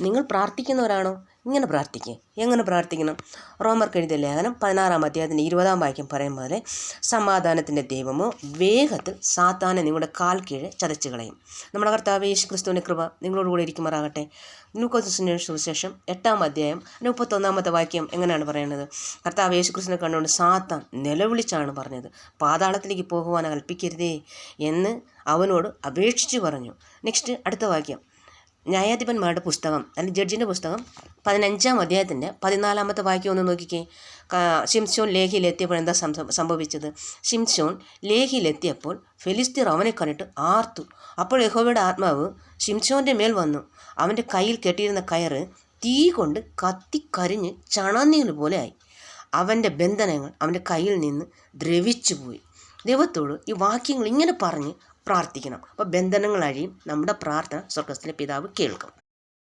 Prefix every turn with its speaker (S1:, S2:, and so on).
S1: നിങ്ങൾ പ്രാർത്ഥിക്കുന്നവരാണോ? ഇങ്ങനെ പ്രാർത്ഥിക്കുക. എങ്ങനെ പ്രാർത്ഥിക്കണം? റോമർക്ക് എഴുതിയ ലേഖനം 16-ാം അധ്യായത്തിൻ്റെ 20-ാം വാക്യം പറയും പോലെ, സമാധാനത്തിൻ്റെ ദൈവമോ വേഗത്തിൽ സാത്താനെ നിങ്ങളുടെ കാൽ കീഴെ ചതച്ചു കളയും. നമ്മുടെ കർത്താവ് യേശു ക്രിസ്തുവിൻ്റെ കൃപ നിങ്ങളോടുകൂടി ഇരിക്കുമാറാകട്ടെ. ലൂക്കോസിന്റെ സുവിശേഷം 8-ാം അധ്യായം 31-ാമത്തെ വാക്യം എങ്ങനെയാണ് പറയുന്നത്? കർത്താവ് യേശു ക്രിസ്തുവിനെ കണ്ടുകൊണ്ട് സാത്താൻ നിലവിളിച്ചാണ് പറഞ്ഞത്, പാതാളത്തിലേക്ക് പോകുവാൻ കൽപ്പിക്കരുതേ എന്ന് അവനോട് അപേക്ഷിച്ച് പറഞ്ഞു. നെക്സ്റ്റ് അടുത്ത വാക്യം, ന്യായാധിപന്മാരുടെ പുസ്തകം അല്ലെങ്കിൽ ജഡ്ജിൻ്റെ പുസ്തകം 15-ാം അധ്യായത്തിൻ്റെ 14-ാമത്തെ വാക്യം ഒന്ന് നോക്കിക്കേ. ശിംശോൻ ലേഹിയിലെത്തിയപ്പോൾ എന്താ സംഭവിച്ചത്? ശിംശോൻ ലേഹിയിലെത്തിയപ്പോൾ ഫെലിസ്ത്യർ അവനെ കണ്ടിട്ട് ആർത്തു. അപ്പോൾ യഹോവയുടെ ആത്മാവ് ശിംശോൻ്റെ മേൽ വന്നു. അവൻ്റെ കയ്യിൽ കെട്ടിയിരുന്ന കയറ് തീ കൊണ്ട് കത്തിക്കരിഞ്ഞ് ചണനീര് പോലെ ആയി. അവൻ്റെ ബന്ധനങ്ങൾ അവൻ്റെ കയ്യിൽ നിന്ന് ദ്രവിച്ചു പോയി. ദൈവത്തോട് ഈ വാക്യങ്ങൾ ഇങ്ങനെ പറഞ്ഞ് പ്രാർത്ഥിക്കണം. അപ്പോൾ ബന്ധനങ്ങൾ അഴിയും. നമ്മുടെ പ്രാർത്ഥന സ്വർഗ്ഗസ്ഥലെ പിതാവ് കേൾക്കും.